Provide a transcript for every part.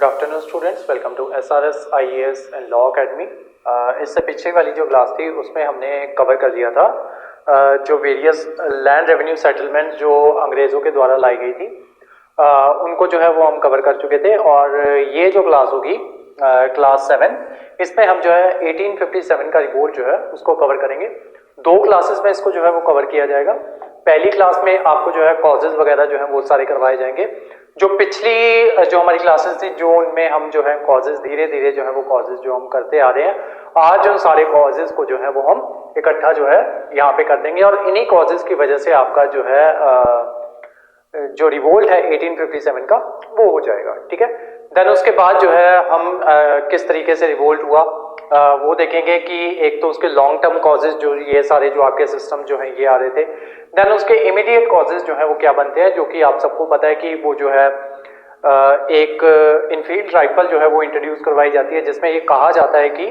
Good afternoon students, welcome to SRS IAS and law academy. इससे पिछले वाली जो क्लास थी उसमें हमने कवर कर लिया था जो वेरियस लैंड रेवेन्यू सेटलमेंट जो अंग्रेज़ों के द्वारा लाई गई थी उनको जो है वो हम कवर कर चुके थे। और ये जो क्लास होगी क्लास 7, इसमें हम जो है 1857 का रिपोर्ट जो है उसको कवर करेंगे। दो क्लासेस में इसको जो है वो कवर किया जाएगा। पहली क्लास में आपको जो है कॉजेज वगैरह जो है वो सारे करवाए जाएंगे। जो पिछली जो हमारी क्लासेस थी जो उनमें हम जो है कॉजेज धीरे धीरे जो है वो कॉजेज जो हम करते आ रहे हैं, आज उन सारे कॉजेज को जो है वो हम इकट्ठा जो है यहाँ पे कर देंगे और इन्हीं कॉजेज की वजह से आपका जो है जो रिवोल्ट है 1857 का वो हो जाएगा। ठीक है, देन उसके बाद जो है हम किस तरीके से रिवोल्ट हुआ वो देखेंगे कि एक तो उसके लॉन्ग टर्म कॉजेज जो ये सारे जो आपके सिस्टम जो है ये आ रहे थे, देन उसके इमीडिएट कॉजेज जो है वो क्या बनते हैं, जो कि आप सबको पता है कि वो जो है एक इनफील्ड राइफल जो है वो इंट्रोड्यूस करवाई जाती है, जिसमें ये कहा जाता है कि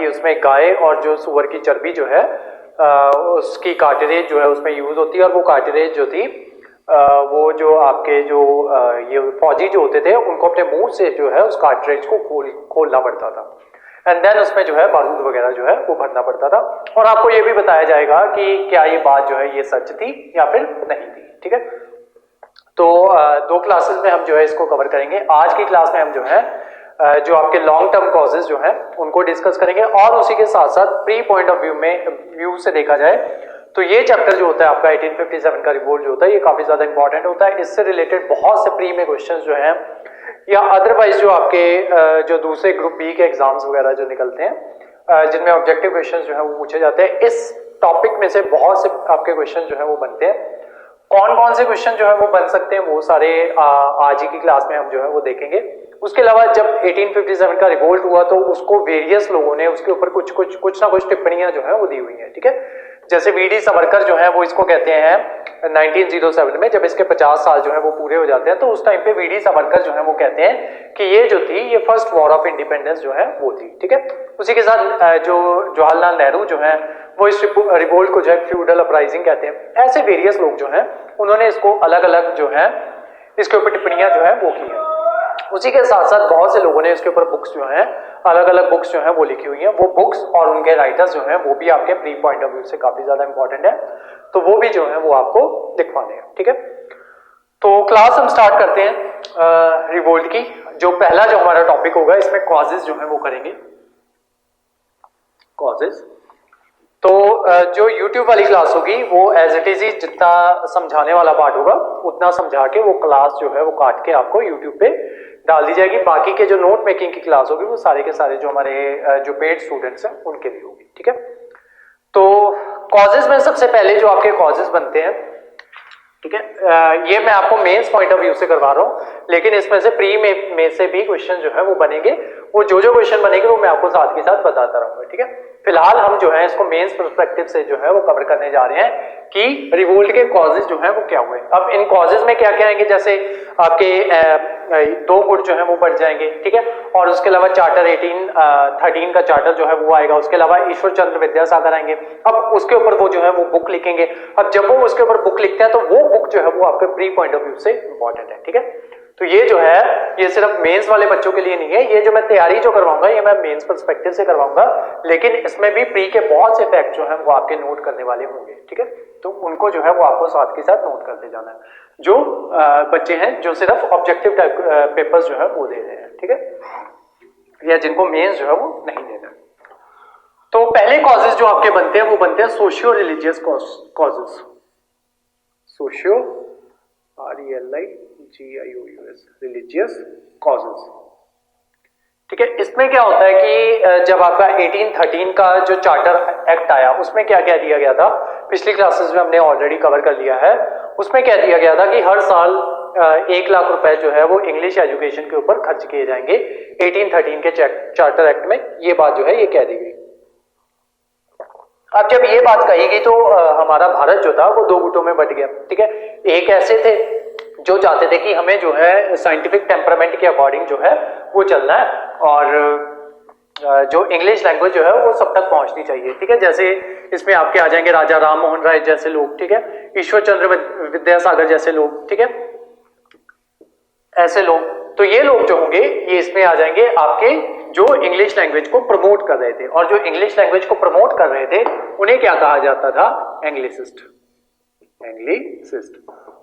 उसमें गाय और जो सुअर की चर्बी जो है उसकी कार्टिलेज जो है उसमें यूज होती है। और वो कार्टिलेज जो थी वो जो आपके जो ये फौजी जो होते थे उनको अपने मुंह से जो है उस कार्टिलेज को खोलना पड़ता था एंड देन उसमें जो है बारूद वगैरह जो है वो भरना पड़ता था। और आपको ये भी बताया जाएगा कि क्या ये बात जो है ये सच थी या फिर नहीं थी। ठीक है, तो दो क्लासेस में हम जो है इसको कवर करेंगे। आज की क्लास में हम जो है जो आपके लॉन्ग टर्म कॉजेज जो है उनको डिस्कस करेंगे और उसी के साथ साथ प्री पॉइंट ऑफ व्यू से देखा जाए तो ये चैप्टर जो होता है आपका 1857 का रिपोर्ट जो होता है ये काफी ज्यादा इंपॉर्टेंट होता है। इससे रिलेटेड बहुत से प्री में क्वेश्चन जो हैं या अदरवाइज जो आपके जो दूसरे ग्रुप बी के एग्जाम्स वगैरह जो निकलते हैं जिनमें ऑब्जेक्टिव क्वेश्चन जो है वो पूछे जाते हैं, इस टॉपिक में से बहुत से आपके क्वेश्चन जो है वो बनते हैं। कौन कौन से क्वेश्चन जो है वो बन सकते हैं वो सारे आज ही की क्लास में हम जो है वो देखेंगे। उसके अलावा जब 1857 का रिवोल्ट हुआ तो उसको वेरियस लोगों ने उसके ऊपर कुछ ना कुछ टिप्पणियां जो है वो दी हुई हैं। ठीक है, जैसे वीडी सावरकर जो है वो इसको कहते हैं 1907 में जब इसके 50 साल जो है वो पूरे हो जाते हैं तो उस टाइम पे वीडी सावरकर जो है वो कहते हैं कि ये जो थी ये फर्स्ट वॉर ऑफ इंडिपेंडेंस जो है वो थी। ठीक है, उसी के साथ जो जवाहरलाल नेहरू जो है वो इस रिवोल्ट को जो है फ्यूडल अपराइजिंग कहते हैं। ऐसे वेरियस लोग जो हैं उन्होंने इसको अलग अलग जो है इसके ऊपर टिप्पणियां जो है वो की है। उसी के साथ साथ बहुत से लोगों ने इसके ऊपर बुक्स जो हैं अलग अलग बुक्स जो हैं वो लिखी हुई हैं। वो बुक्स और उनके राइटर्स जो हैं वो भी आपके प्री पॉइंट ऑफ व्यू से काफी ज्यादा इंपॉर्टेंट है, तो वो भी जो है वो आपको लिखवाने हैं। ठीक है, तो क्लास हम स्टार्ट करते हैं रिवोल्ट की। जो पहला जो हमारा टॉपिक होगा इसमें कॉजेज जो है वो करेंगे, कॉजेज। तो जो YouTube वाली क्लास होगी वो एज इट इज ही जितना समझाने वाला पार्ट होगा उतना समझा के वो क्लास जो है वो काट के आपको YouTube पे डाल दी जाएगी। बाकी के जो नोट मेकिंग की क्लास होगी वो सारे के सारे जो हमारे जो पेड स्टूडेंट्स हैं उनके लिए होगी। ठीक है, तो कॉजेज में सबसे पहले जो आपके कॉजेज बनते हैं, ठीक है, ये मैं आपको मेंस पॉइंट ऑफ व्यू से करवा रहा हूँ, लेकिन इसमें से प्री में से भी क्वेश्चन जो है वो बनेंगे। वो जो क्वेश्चन बनेंगे वो मैं आपको साथ के साथ बताता रहूंगा। ठीक है, फिलहाल हम जो है इसको मेंस पर्सपेक्टिव से जो है वो कवर करने जा रहे हैं कि रिवोल्ट के कॉजेज जो है वो क्या हुए। अब इन कॉजेज में क्या क्या आएंगे, जैसे आपके 2 गुट जो है वो बढ़ जाएंगे। ठीक है, और उसके अलावा चार्टर 1813 का चार्टर जो है वो आएगा। उसके अलावा ईश्वर चंद्र विद्यासागर आएंगे। अब उसके ऊपर वो जो है वो बुक लिखेंगे। अब जब वो उसके ऊपर बुक लिखते हैं तो वो बुक जो है वो आपके प्री पॉइंट ऑफ व्यू से इंपॉर्टेंट है। ठीक है, तो ये जो है ये सिर्फ मेंस वाले बच्चों के लिए नहीं है, ये जो मैं तैयारी जो करवाऊंगा ये मैं मेंस पर्सपेक्टिव से करवाऊंगा, लेकिन इसमें भी प्री के बहुत से फैक्ट जो है वो आपके नोट करने वाले होंगे। ठीक है, तो उनको जो है वो आपको साथ के साथ नोट करते जाना है। जो बच्चे हैं जो सिर्फ ऑब्जेक्टिव टाइप पेपर्स जो है वो दे रहे हैं, ठीक है, या जिनको मेंस जो है वो नहीं देना। तो पहले कॉजेज जो आपके बनते हैं वो बनते हैं socio religious causes. Socio RELIGIOUS religious causes. ठीक है, इसमें क्या होता है कि जब आपका 1813 का जो चार्टर एक्ट आया उसमें क्या क्या दिया गया था, पिछली क्लासेस में हमने ऑलरेडी कवर कर लिया है। उसमें क्या दिया गया था कि हर साल 1 लाख रुपए जो है वो इंग्लिश एजुकेशन के ऊपर खर्च किए जाएंगे। 1813 के चार्टर एक्ट में ये बात जो है ये कह दी गई। अब जब ये बात कही गई तो हमारा भारत जो था वो 2 गुटों में बट गया। ठीक है, एक ऐसे थे जो चाहते थे कि हमें जो है साइंटिफिक टेम्परामेंट के अकॉर्डिंग जो है वो चलना है और जो इंग्लिश लैंग्वेज जो है वो सब तक पहुंचनी चाहिए। ठीक है, जैसे इसमें आपके आ जाएंगे राजा राम मोहन राय जैसे लोग। ठीक है, ईश्वर चंद्र विद्यासागर जैसे लोग। ठीक है, ऐसे लोग तो ये लोग जो होंगे ये इसमें आ जाएंगे आपके जो इंग्लिश लैंग्वेज को प्रमोट कर रहे थे, और जो इंग्लिश लैंग्वेज को प्रमोट कर रहे थे उन्हें क्या कहा जाता था? एंग्लिसिस्ट। एंग्लिसिस्ट।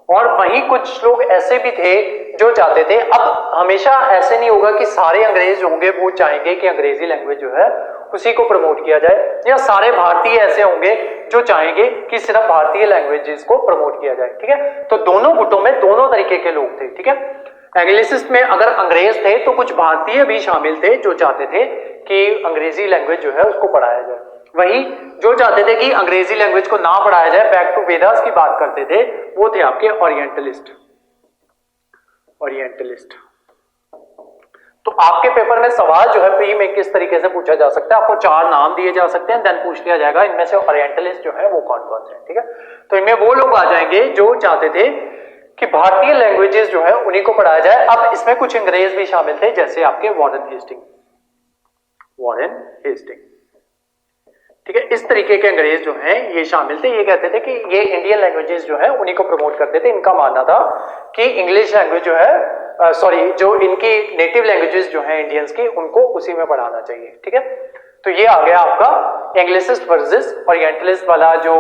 और वहीं कुछ लोग ऐसे भी थे जो चाहते थे, अब हमेशा ऐसे नहीं होगा कि सारे अंग्रेज होंगे वो चाहेंगे कि अंग्रेजी लैंग्वेज जो है उसी को प्रमोट किया जाए, या सारे भारतीय ऐसे होंगे जो चाहेंगे कि सिर्फ भारतीय लैंग्वेजेस को प्रमोट किया जाए। ठीक है, तो दोनों गुटों में दोनों तरीके के लोग थे। ठीक है, एंग्लिसिस्ट में अगर अंग्रेज थे तो कुछ भारतीय भी शामिल थे जो चाहते थे कि अंग्रेजी लैंग्वेज जो है उसको पढ़ाया जाए। वही जो चाहते थे कि अंग्रेजी लैंग्वेज को ना पढ़ाया जाए, बैक टू वेदास की बात करते थे, वो थे आपके ओरिएंटलिस्ट। ओरिएंटलिस्ट। तो आपके पेपर में सवाल जो है प्री में किस तरीके से पूछा जा सकता है, आपको 4 नाम दिए जा सकते हैं, देन पूछ लिया जाएगा इनमें से ओरिएंटलिस्ट जो है वो कौन कौन से हैं। ठीक है, तो इनमें वो लोग आ जाएंगे जो चाहते थे कि भारतीय लैंग्वेजेस जो है उन्हीं को पढ़ाया जाए। अब इसमें कुछ अंग्रेज भी शामिल थे, जैसे आपके वॉरेन हेस्टिंग। Warren Hasting. ठीक है, इस तरीके के अंग्रेज जो हैं ये शामिल थे। ये कहते थे कि ये इंडियन लैंग्वेजेस जो है उन्हीं को प्रमोट करते थे। इनका मानना था कि इंग्लिश लैंग्वेज जो है जो इनकी नेटिव लैंग्वेजेस जो हैं इंडियंस की, उनको उसी में पढ़ाना चाहिए। ठीक है, तो ये आ गया आपका इंग्लिसिस्ट वर्सेस ओरिएंटलिस्ट वाला जो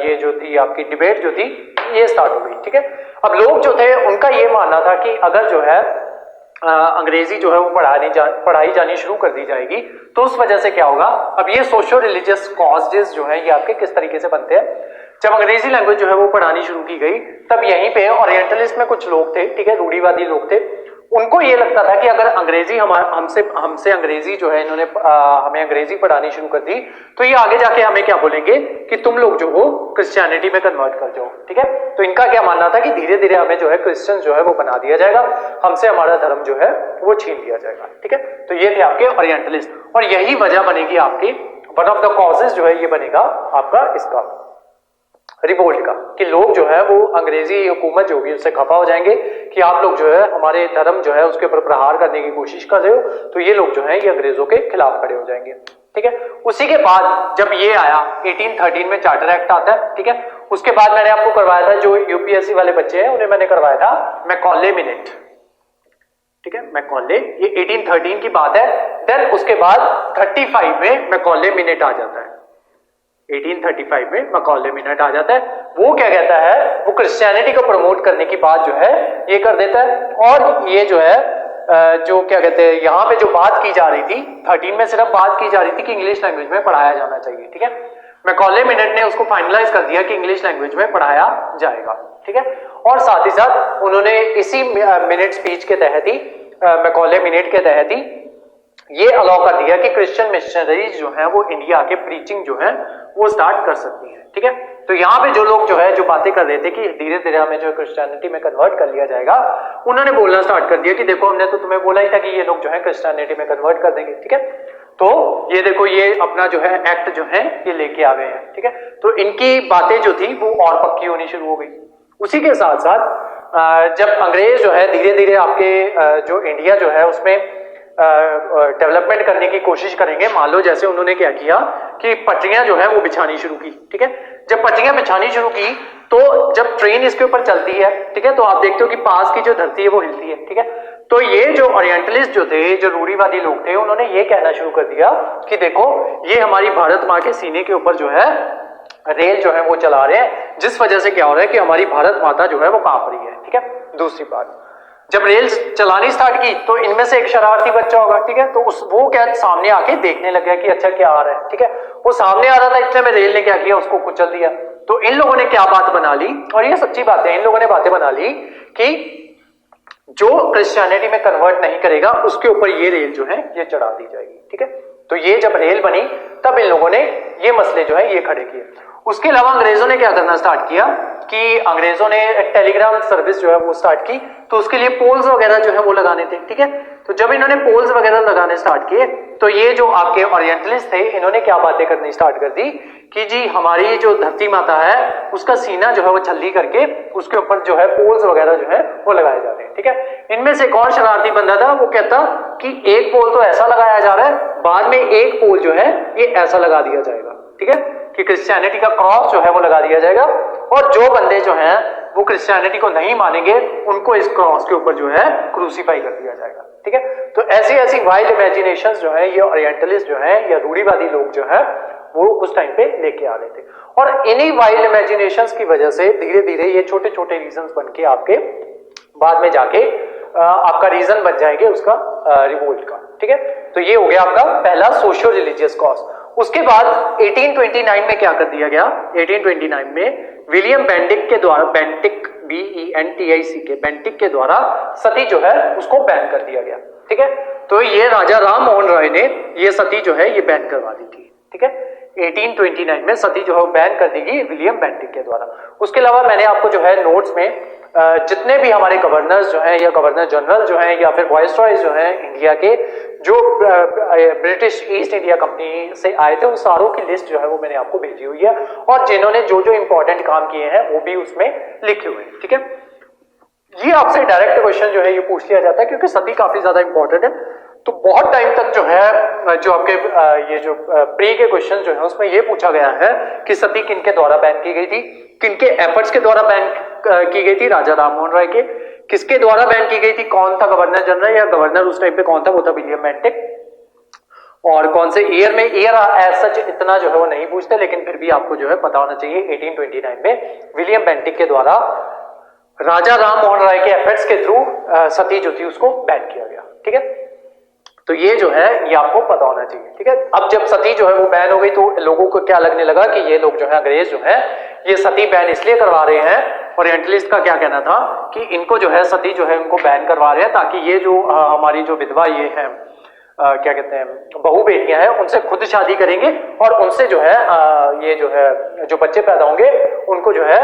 ये जो थी आपकी डिबेट जो थी ये स्टार्ट हो गई। ठीक है, अब लोग जो थे उनका ये मानना था कि अगर जो है अंग्रेजी जो है वो पढ़ाई जानी शुरू कर दी जाएगी तो उस वजह से क्या होगा, अब ये सोशो रिलीजियस कॉजेज जो है ये आपके किस तरीके से बनते हैं। जब अंग्रेजी लैंग्वेज जो है वो पढ़ानी शुरू की गई तब यहीं पे ओरिएंटलिस्ट में कुछ लोग थे, ठीक है, रूढ़िवादी लोग थे, उनको ये लगता था कि अगर अंग्रेजी हमसे अंग्रेजी जो है इन्होंने हमें अंग्रेजी पढ़ानी शुरू कर दी तो ये आगे जाके हमें क्या बोलेंगे कि तुम लोग जो हो क्रिश्चियनिटी में कन्वर्ट कर जाओ। ठीक है, तो इनका क्या मानना था कि धीरे धीरे हमें जो है क्रिश्चियन जो है वो बना दिया जाएगा, हमसे हमारा धर्म जो है वो छीन लिया जाएगा। ठीक है, तो ये थे आपके ओरिएंटलिस्ट, और यही वजह बनेगी आपकी, वन ऑफ द कॉजेज जो है ये बनेगा आपका इसका रिवोल्ट का, कि लोग जो है वो अंग्रेजी हुकूमत जो होगी उससे खफा हो जाएंगे कि आप लोग जो है हमारे धर्म जो है उसके ऊपर प्रहार करने की कोशिश कर रहे हो, तो ये लोग जो है ये अंग्रेजों के खिलाफ खड़े हो जाएंगे। ठीक है, उसी के बाद जब ये आया 1813 में चार्टर एक्ट आता है। ठीक है, उसके बाद मैंने आपको करवाया था, जो यूपीएससी वाले बच्चे हैं उन्हें मैंने करवाया था मैकॉले मिनेट। ठीक है, मैकॉले, ये 1813 की बात है। देन उसके बाद 35 में मैकॉले मिनेट आ जाता है। 1835 में मैकॉले मिनेट आ जाता है। वो क्या कहता है, वो क्रिश्चियनिटी को प्रमोट करने की बात जो है ये कर देता है, और ये जो है जो क्या कहते हैं यहाँ पे जो बात की जा रही थी 13 में सिर्फ बात की जा रही थी कि इंग्लिश लैंग्वेज में पढ़ाया जाना चाहिए। ठीक है, मैकॉले मिनेट ने उसको फाइनलाइज कर दिया कि इंग्लिश लैंग्वेज में पढ़ाया जाएगा। ठीक है, और साथ ही साथ उन्होंने इसी मिनेट स्पीच के तहत ही मैकॉले मिनेट के तहत ही ये अलाउ कर दिया कि क्रिश्चियन मिशनरीज जो हैं वो इंडिया के प्रीचिंग जो है वो स्टार्ट कर सकती हैं। ठीक है, तो यहाँ पे जो लोग जो है जो बातें कर रहे थे कि धीरे धीरे हमें जो क्रिश्चियनिटी में कन्वर्ट कर लिया जाएगा, उन्होंने बोलना स्टार्ट कर दिया कि देखो हमने तो तुम्हें बोला ही था कि ये लोग जो है क्रिश्चियनिटी में कन्वर्ट कर देंगे। ठीक है, तो ये देखो ये अपना जो है एक्ट जो है ये लेके आ गए हैं। ठीक है, तो इनकी बातें जो थी वो और पक्की होनी शुरू हो गई। उसी के साथ साथ जब अंग्रेज जो है धीरे धीरे आपके जो इंडिया जो है उसमें डेवलपमेंट करने की कोशिश करेंगे, मान लो जैसे उन्होंने क्या किया कि पटरियां जो है वो बिछानी शुरू की। ठीक है, जब पटरियां बिछानी शुरू की तो जब ट्रेन इसके ऊपर चलती है, ठीक है, तो आप देखते हो कि पास की जो धरती है वो हिलती है। ठीक है, तो ये जो ओरिएंटलिस्ट जो थे, जो रूढ़िवादी लोग थे, उन्होंने ये कहना शुरू कर दिया कि देखो ये हमारी भारत माँ के सीने के ऊपर जो है रेल जो है वो चला रहे हैं, जिस वजह से क्या हो रहा है कि हमारी भारत माता जो है वो कांप रही है। ठीक है, दूसरी बात, जब रेल चलानी स्टार्ट की तो इनमें से एक शरारती बच्चा होगा, ठीक है, तो वो क्या सामने आके देखने लग गया कि अच्छा क्या आ रहा है। ठीक है, वो सामने आ रहा था, इतने में रेल ने क्या किया, उसको कुचल दिया। तो इन लोगों ने क्या बात बना ली, और ये सच्ची बात है, इन लोगों ने बातें बना ली कि जो क्रिश्चियनिटी में कन्वर्ट नहीं करेगा उसके ऊपर ये रेल जो है ये चढ़ा दी जाएगी। ठीक है, तो ये जब रेल बनी तब इन लोगों ने ये मसले जो है ये खड़े किए। उसके अलावा अंग्रेजों ने क्या करना स्टार्ट किया कि अंग्रेजों ने टेलीग्राम सर्विस जो है वो स्टार्ट की, तो उसके लिए पोल्स वगैरह जो है वो लगाने थे। ठीक है, तो जब इन्होंने पोल्स वगैरह लगाने स्टार्ट किए तो ये जो आपके ओरिएंटलिस्ट थे इन्होंने क्या बातें करनी स्टार्ट कर दी कि जी हमारी जो धरती माता है उसका सीना जो है वो छल्ली करके उसके ऊपर जो है पोल्स वगैरह जो है वो लगाए जा रहे हैं। ठीक है, इनमें से एक और शरारती बंदा था, वो कहता कि एक पोल तो ऐसा लगाया जा रहा है, बाद में एक पोल जो है ये ऐसा लगा दिया जाएगा। ठीक है, कि क्रिश्चियनिटी का क्रॉस जो है वो लगा दिया जाएगा, और जो बंदे जो हैं वो क्रिश्चियनिटी को नहीं मानेंगे, उनको इस क्रॉस के ऊपर जो है क्रूसीफाई कर दिया जाएगा। ठीक है, तो ऐसी ऐसी वाइल्ड इमेजिनेशंस जो है ये ओरिएंटलिस्ट जो है या रूढ़िवादी लोग जो है वो उस टाइम पे लेके आ रहे थे, और इन्हीं वाइल्ड इमेजिनेशंस की वजह से धीरे धीरे ये छोटे छोटे रीजंस बन के आपके बाद में जाके आपका रीजन बन जाएंगे उसका रिवोल्ट का। ठीक है, तो ये हो गया आपका पहला सोशियो रिलीजियस कॉज। उसके बाद 1829 में क्या कर दिया गया, 1829 में विलियम बेंटिक के द्वारा, बेंटिक BENTIC बेंटिक के द्वारा सती जो है उसको बैन कर दिया गया। ठीक है, तो ये राजा राम मोहन राय ने ये सती जो है ये बैन करवा दी थी। ठीक है, 1829 में सती जो है बैन कर दी गई विलियम बेंटिक के द्वारा। उसके अलावा मैंने आपको जो है नोट्स में जितने भी हमारे गवर्नर्स जो हैं या गवर्नर जनरल जो हैं या फिर वाइसरॉयज जो हैं इंडिया के, जो ब्रिटिश ईस्ट इंडिया कंपनी से आए थे, उन सारों की लिस्ट जो है वो मैंने आपको भेजी हुई है, और जिन्होंने जो जो इंपॉर्टेंट काम किए हैं वो भी उसमें लिखे हुए हैं। ठीक है, ये आपसे डायरेक्ट क्वेश्चन जो है ये पूछ लिया जाता है क्योंकि सती काफी ज्यादा इंपॉर्टेंट है। तो बहुत टाइम तक जो है जो आपके ये जो प्री के क्वेश्चन जो है उसमें ये पूछा गया है कि सती किनके द्वारा बैन की गई थी, किनके एफर्ट्स के द्वारा बैन की गई थी, राजा राम मोहन राय के, किसके द्वारा बैन की गई थी, कौन था गवर्नर जनरल या गवर्नर उस टाइम पे कौन था, वो था विलियम बेंटिक, और कौन से ईयर में। ईयर एज सच इतना जो है वो नहीं पूछते, लेकिन फिर भी आपको जो है पता होना चाहिए 1829 में विलियम बेंटिक के द्वारा राजा राम मोहन राय के एफर्ट्स के थ्रू सती जो थी उसको बैन किया गया। ठीक है, तो ये जो है ये आपको पता होना चाहिए। ठीक है, अब जब सती जो है वो बैन हो गई तो लोगों को क्या लगने लगा कि ये लोग जो है अंग्रेज जो है ये सती बैन इसलिए करवा रहे हैं, ओरिएंटलिस्ट का क्या कहना था कि इनको जो है सती जो है उनको बैन करवा रहे हैं ताकि ये जो हमारी जो विधवा ये है क्या कहते हैं बहू बेटियां हैं उनसे खुद शादी करेंगे और उनसे जो है ये जो है जो बच्चे पैदा होंगे उनको जो है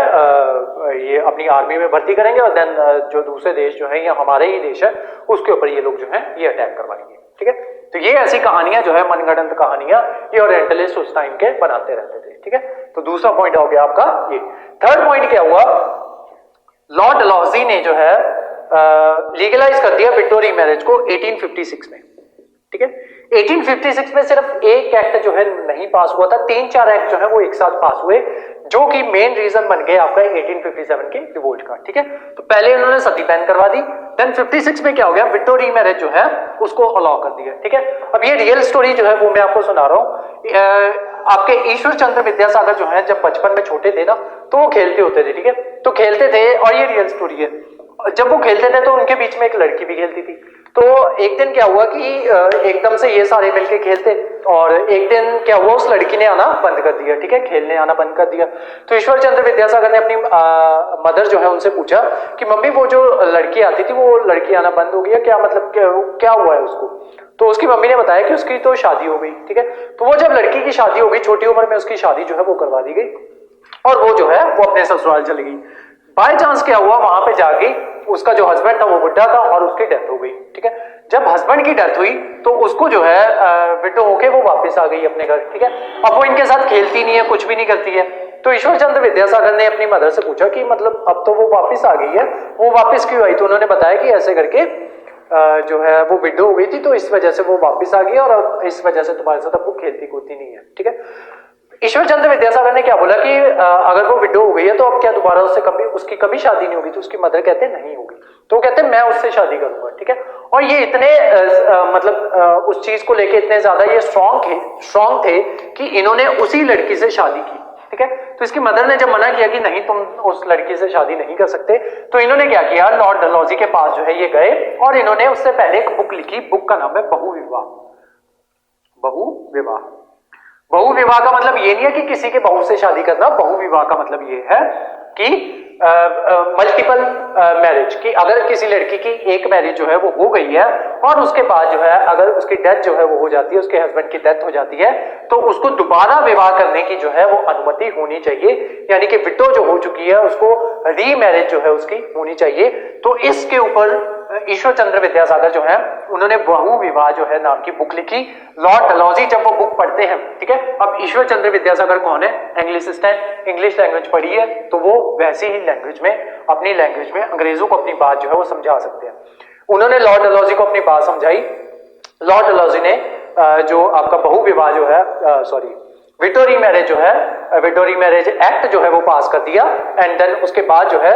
ये अपनी आर्मी में भर्ती करेंगे, और देन जो दूसरे देश जो है या हमारे ही देश है उसके ऊपर ये लोग जो है ये अटैक करवाएंगे। ठीक है, तो ये ऐसी कहानियां जो है मनगढ़ंत कहानियां ये ओरिएंटलिस्ट उस टाइम के बनाते रहते थे। ठीक है, तो दूसरा पॉइंट हो गया आपका ये। थर्ड पॉइंट क्या हुआ, लॉर्ड डलहौजी ने जो है लीगलाइज कर दिया विडो रीमैरिज को 1856 में। ठीक है, 1856 में सिर्फ एक एक्ट जो है नहीं पास हुआ था, 3-4 एक्ट जो है वो एक साथ पास हुए, जो कि मेन रीजन बन गए आपका 1857 के रिवोल्ट का। ठीक है, तो पहले उन्होंने सती बैन करवा दी, देन 56 में क्या हो गया, विडो रीमैरिज जो है उसको अलाउ कर दिया। ठीक है, अब ये रियल स्टोरी जो है वो मैं आपको सुना रहा हूँ। आपके ईश्वर चंद्र विद्यासागर जो है जब बचपन में छोटे थे ना तो वो खेलते होते थे। ठीक है, तो खेलते थे और ये रियल स्टोरी है, जब वो खेलते थे तो उनके बीच में एक लड़की भी खेलती थी। तो एक दिन क्या हुआ कि एकदम से ये सारे मिलके खेलते, और एक दिन क्या हुआ उस लड़की ने आना बंद कर दिया। ठीक है, खेलने आना बंद कर दिया। तो ईश्वर चंद्र विद्यासागर ने अपनी मदर जो है उनसे पूछा कि मम्मी वो जो लड़की आती थी वो लड़की आना बंद हो गया, क्या मतलब क्या हुआ है उसको। तो उसकी मम्मी ने बताया कि उसकी तो शादी हो गई। ठीक है, तो वो जब लड़की की शादी हो गई, छोटी उम्र में उसकी शादी जो है वो करवा दी गई और वो जो है वो अपने ससुराल चली गई। बाय चांस क्या हुआ, वहां पे जाके उसका जो हस्बैंड था वो बुढ़ा था और उसकी डेथ हो गई। ठीक है, जब हस्बैंड की डेथ हुई तो उसको जो है विडो होके वो वापस आ गई अपने घर। ठीक है, अब वो इनके साथ खेलती नहीं है, कुछ भी नहीं करती है। तो ईश्वर चंद्र विद्यासागर ने अपनी मदर से पूछा कि मतलब अब तो वो वापस आ गई है, वो वापस क्यों आई। तो उन्होंने बताया कि ऐसे करके जो है वो विडो हो गई थी तो इस वजह से वो वापस आ गई और अब इस वजह से तुम्हारे साथ अब वो खेलती कूदती नहीं है। ठीक है, ईश्वर चंद्र विद्यासागर ने क्या बोला कि अगर वो विडो हो गई है तो अब क्या दोबारा उससे कभी उसकी कभी शादी नहीं होगी। तो उसकी मदर कहते नहीं होगी, तो वो कहते मैं उससे शादी करूंगा। ठीक है, और ये इतने मतलब उस चीज को लेके इतने ज्यादा ये स्ट्रॉन्ग थे कि इन्होंने उसी लड़की से शादी की। ठीक है, तो इसकी मदर ने जब मना किया कि नहीं तुम उस लड़की से शादी नहीं कर सकते, तो इन्होंने क्या किया, लॉर्ड डलहौजी के पास जो है ये गए और इन्होंने उससे पहले एक बुक लिखी। बुक का नाम है बहुविवाह। बहुविवाह, बहुविवाह का मतलब ये नहीं है कि किसी के बहू से शादी करना। बहुविवाह का मतलब ये है कि मल्टीपल मैरिज, कि अगर किसी लड़की की एक मैरिज जो है वो हो गई है और उसके बाद जो है अगर उसकी डेथ जो है वो हो जाती है, उसके हस्बैंड की डेथ हो जाती है, तो उसको दोबारा विवाह करने की जो है वो अनुमति होनी चाहिए। यानी कि विडो जो हो चुकी है उसको रीमैरिज जो है उसकी होनी चाहिए। तो इसके ऊपर ईश्वर चंद्र विद्यासागर जो है उन्होंने बहुविवाह जो है नाम की बुक लिखी। लॉर्ड डलहौजी जब वो बुक पढ़ते हैं, ठीक है, अब ईश्वर चंद्र विद्यासागर कौन है, इंग्लिशिस्ट है, इंग्लिश लैंग्वेज पढ़ी है, तो वो वैसी ही लैंग्वेज में, अपनी लैंग्वेज में अंग्रेजों को अपनी बात जो है वो समझा सकते हैं। उन्होंने लॉर्ड डलहौजी को अपनी बात समझाई। लॉर्ड डलहौजी ने जो आपका बहुविवाह जो है विडो रीमैरिज जो है, विडो रीमैरिज एक्ट जो है वो पास कर दिया। एंड देन उसके बाद जो है